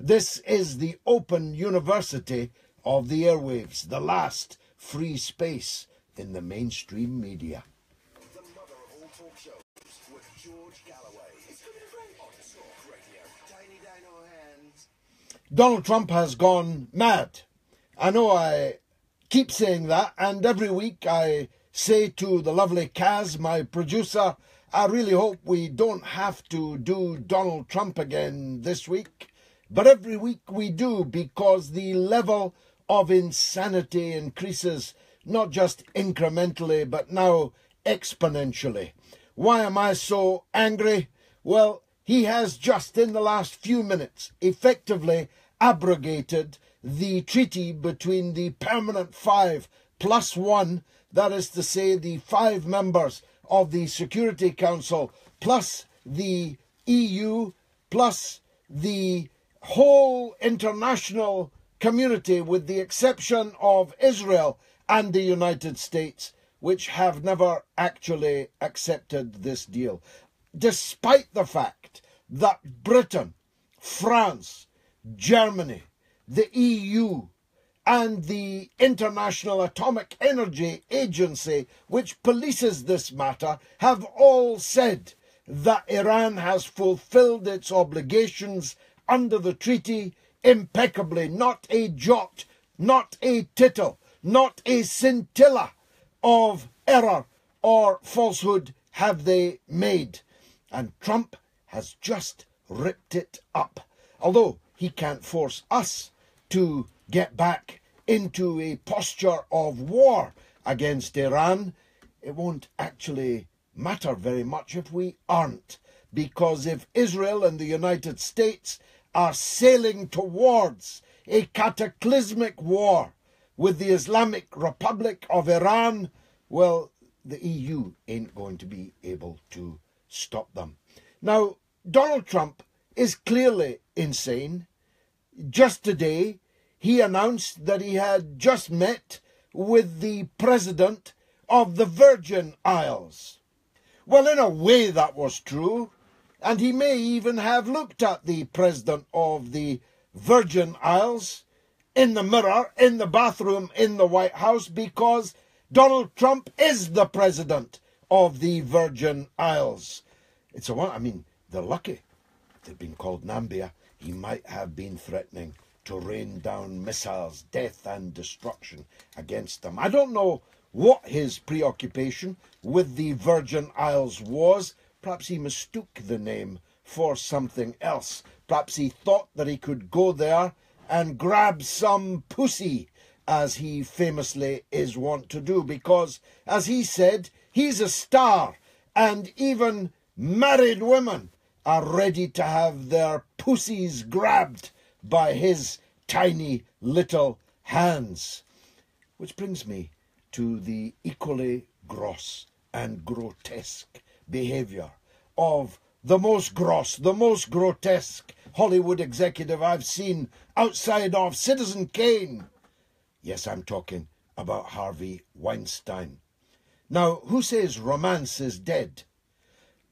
This is the Open University of the airwaves, the last free space in the mainstream media. The Mother of All Talkshows with George Galloway. It's coming on talkRADIO. Tiny dino hands. Donald Trump has gone mad. I know I keep saying that, and every week I say to the lovely Kaz, my producer, I really hope we don't have to do Donald Trump again this week. But every week we do, because the level of insanity increases, not just incrementally, but now exponentially. Why am I so angry? Well, he has just in the last few minutes effectively abrogated the treaty between the permanent 5+1, that is to say the 5 members of the Security Council, plus the EU, plus the whole international community, with the exception of Israel and the United States, which have never actually accepted this deal, despite the fact that Britain, France, Germany, the EU, and the International Atomic Energy Agency, which polices this matter, have all said that Iran has fulfilled its obligations under the treaty impeccably. Not a jot, not a tittle, not a scintilla of error or falsehood have they made. And Trump has just ripped it up. Although he can't force us to get back into a posture of war against Iran, it won't actually matter very much if we aren't. Because if Israel and the United States are sailing towards a cataclysmic war with the Islamic Republic of Iran, well, the EU ain't going to be able to stop them. Now, Donald Trump is clearly insane. Just today, he announced that he had just met with the president of the Virgin Isles. Well, in a way that was true, and he may even have looked at the president of the Virgin Isles in the mirror, in the bathroom, in the White House, because Donald Trump is the president of the Virgin Isles. It's a one, I mean, they're lucky they've been called Nambia. He might have been threatening to rain down missiles, death and destruction against them. I don't know what his preoccupation with the Virgin Isles was. Perhaps he mistook the name for something else. Perhaps he thought that he could go there and grab some pussy, as he famously is wont to do, because, as he said, he's a star, and even married women are ready to have their pussies grabbed by his tiny little hands. Which brings me to the equally gross and grotesque behaviour of the most gross, the most grotesque Hollywood executive I've seen outside of Citizen Kane. Yes, I'm talking about Harvey Weinstein. Now, who says romance is dead?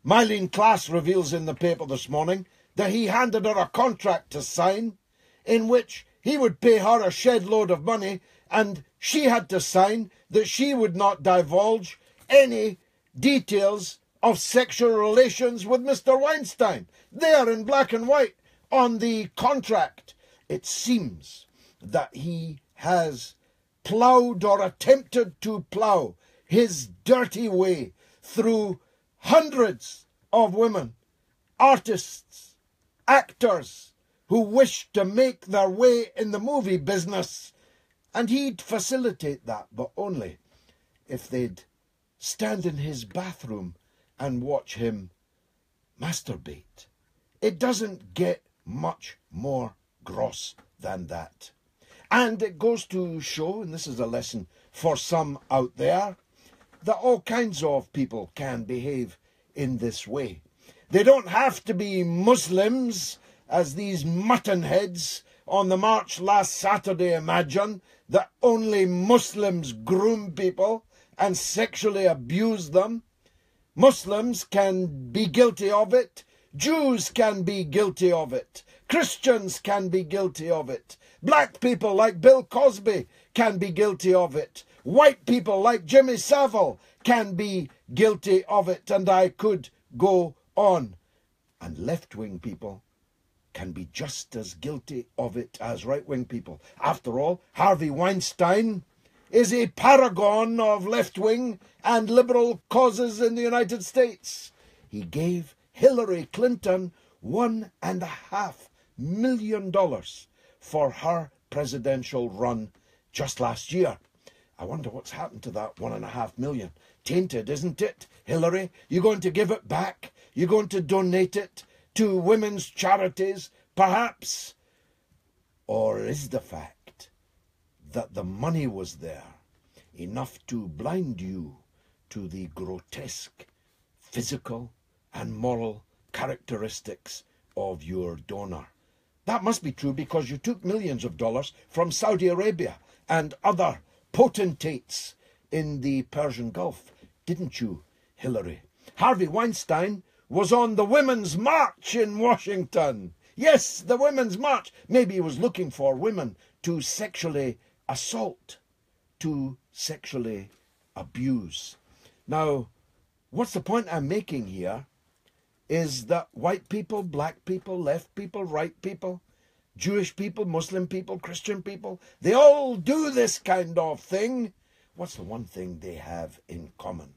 Mylene Klass reveals in the paper this morning that he handed her a contract to sign in which he would pay her a shed load of money, and she had to sign that she would not divulge any details of sexual relations with Mr. Weinstein. There in black and white on the contract. It seems that he has ploughed or attempted to plough his dirty way through hundreds of women, artists, actors who wish to make their way in the movie business, and he'd facilitate that, but only if they'd stand in his bathroom and watch him masturbate. It doesn't get much more gross than that. And it goes to show, and this is a lesson for some out there, that all kinds of people can behave in this way. They don't have to be Muslims, as these mutton heads on the march last Saturday imagine, that only Muslims groom people and sexually abuse them. Muslims can be guilty of it. Jews can be guilty of it. Christians can be guilty of it. Black people like Bill Cosby can be guilty of it. White people like Jimmy Savile can be guilty of it. And I could go on. And left-wing people can be just as guilty of it as right-wing people. After all, Harvey Weinstein is a paragon of left-wing and liberal causes in the United States. He gave Hillary Clinton $1.5 million for her presidential run just last year. I wonder what's happened to that $1.5 million. Tainted, isn't it? Hillary, you going to give it back? You're going to donate it to women's charities, perhaps? Or is the fact that the money was there enough to blind you to the grotesque physical and moral characteristics of your donor? That must be true because you took millions of dollars from Saudi Arabia and other potentates in the Persian Gulf, didn't you, Hillary? Harvey Weinstein was on the Women's March in Washington. Yes, the Women's March. Maybe he was looking for women to sexually assault, to sexually abuse. Now, what's the point I'm making here is that white people, black people, left people, right people, Jewish people, Muslim people, Christian people, they all do this kind of thing. What's the one thing they have in common?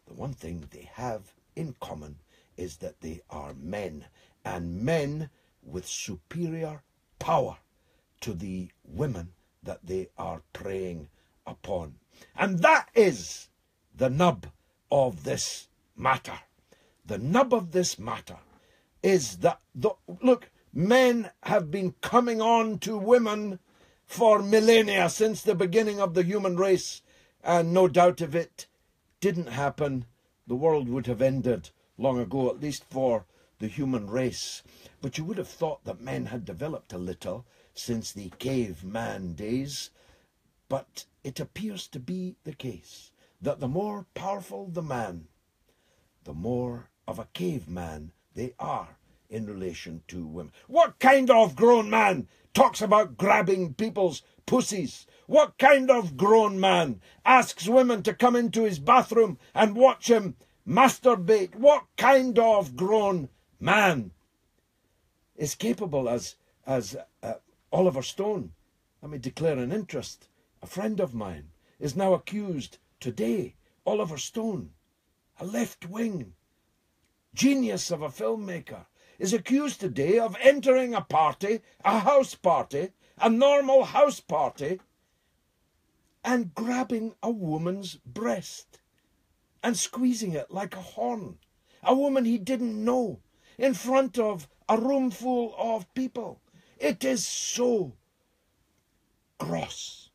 The one thing they have in common is that they are men, and men with superior power to the women that they are preying upon. And that is the nub of this matter. The nub of this matter is that, look, men have been coming on to women for millennia, since the beginning of the human race, and no doubt if it didn't happen, the world would have ended long ago, at least for the human race. But you would have thought that men had developed a little since the caveman days. But it appears to be the case that the more powerful the man, the more of a caveman they are in relation to women. What kind of grown man talks about grabbing people's pussies? What kind of grown man asks women to come into his bathroom and watch him masturbate? What kind of grown man is capable, as Oliver Stone, let me declare an interest, a friend of mine, is now accused today, Oliver Stone, a left-wing genius of a filmmaker, is accused today of entering a party, a house party, a normal house party, and grabbing a woman's breast and squeezing it like a horn. A woman he didn't know, in front of a room full of people. It is so gross.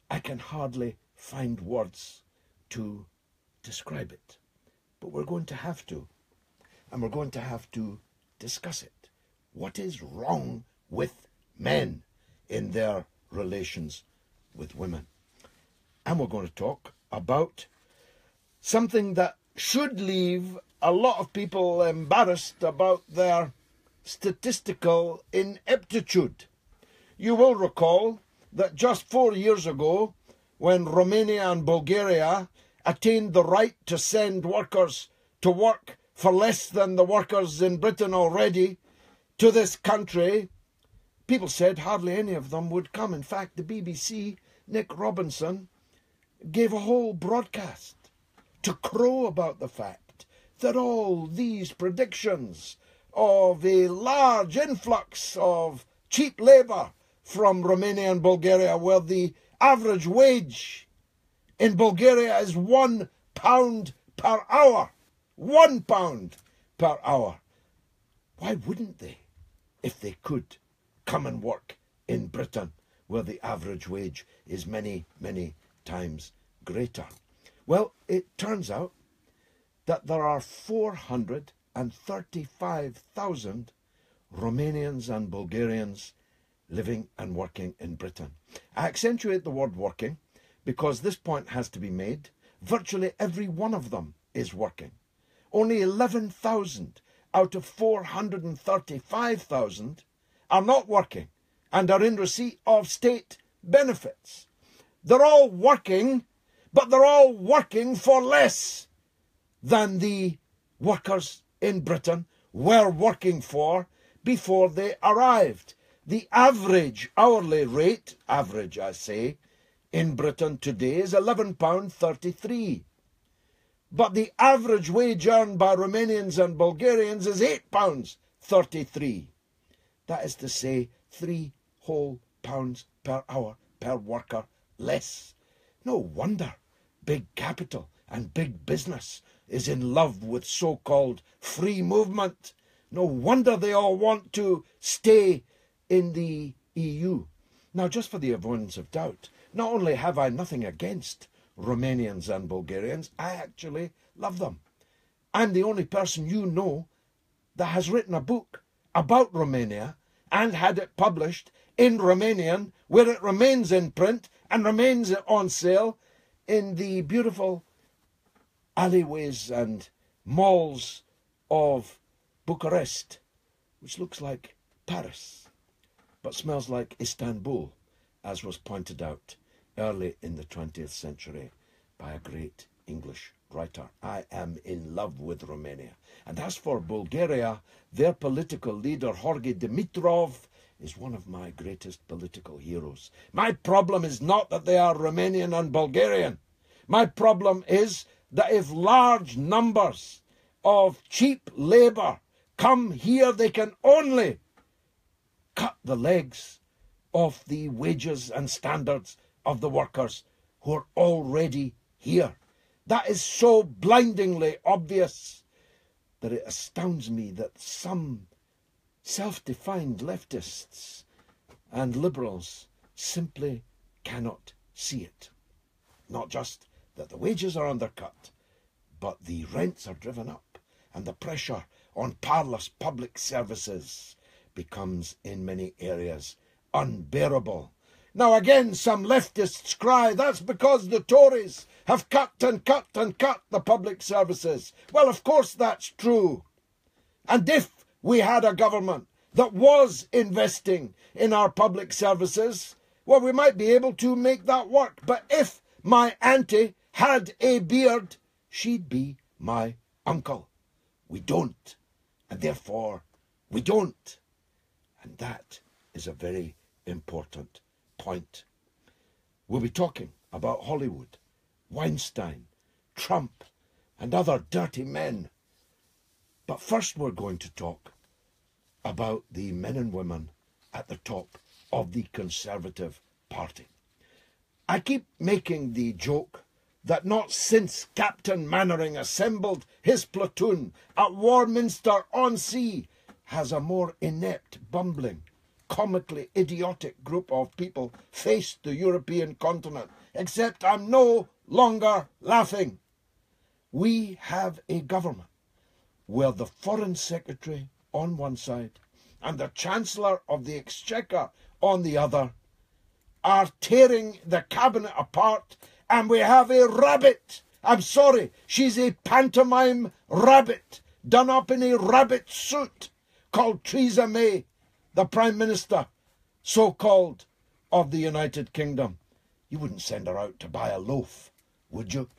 I can hardly find words to describe it. But we're going to have to. And we're going to have to discuss it. What is wrong with men in their relations with women? And we're going to talk about something that should leave a lot of people embarrassed about their statistical ineptitude. You will recall that just 4 years ago, when Romania and Bulgaria attained the right to send workers to work for less than the workers in Britain already to this country, people said hardly any of them would come. In fact, the BBC, Nick Robinson, gave a whole broadcast to crow about the fact that all these predictions of a large influx of cheap labour from Romania and Bulgaria, where the average wage in Bulgaria is £1 per hour. £1 per hour. Why wouldn't they, if they could, come and work in Britain, where the average wage is many, many times greater? Well, it turns out that there are 435,000 Romanians and Bulgarians living and working in Britain. I accentuate the word working because this point has to be made. Virtually every one of them is working. Only 11,000 out of 435,000 are not working and are in receipt of state benefits. They're all working, but they're all working for less than the workers in Britain were working for before they arrived. The average hourly rate, average I say, in Britain today is £11.33. But the average wage earned by Romanians and Bulgarians is £8.33. That is to say, 3 whole pounds per hour per worker less. No wonder big capital and big business is in love with so-called free movement. No wonder they all want to stay in the EU. Now, just for the avoidance of doubt, not only have I nothing against Romanians and Bulgarians, I actually love them. I'm the only person you know that has written a book about Romania and had it published in Romanian, where it remains in print and remains on sale in the beautiful alleyways and malls of Bucharest, which looks like Paris, but smells like Istanbul, as was pointed out early in the 20th century by a great English writer. I am in love with Romania. And as for Bulgaria, their political leader, Jorge Dimitrov, is one of my greatest political heroes. My problem is not that they are Romanian and Bulgarian. My problem is that if large numbers of cheap labour come here, they can only cut the legs of the wages and standards of the workers who are already here. That is so blindingly obvious that it astounds me that some self-defined leftists and liberals simply cannot see it. Not just that the wages are undercut, but the rents are driven up and the pressure on parlous public services becomes in many areas unbearable. Now again, some leftists cry, that's because the Tories have cut and cut and cut the public services. Well, of course that's true. And if we had a government that was investing in our public services, well, we might be able to make that work. But if my auntie had a beard, she'd be my uncle. We don't, and therefore we don't. And that is a very important point. We'll be talking about Hollywood, Weinstein, Trump, and other dirty men. But first we're going to talk about the men and women at the top of the Conservative Party. I keep making the joke that not since Captain Mannering assembled his platoon at Warminster-on-Sea has a more inept, bumbling, comically idiotic group of people faced the European continent, except I'm no longer laughing. We have a government where the Foreign Secretary on one side and the Chancellor of the Exchequer on the other are tearing the cabinet apart, and we have a rabbit. I'm sorry, she's a pantomime rabbit done up in a rabbit suit called Theresa May, the Prime Minister, so-called, of the United Kingdom. You wouldn't send her out to buy a loaf, would you?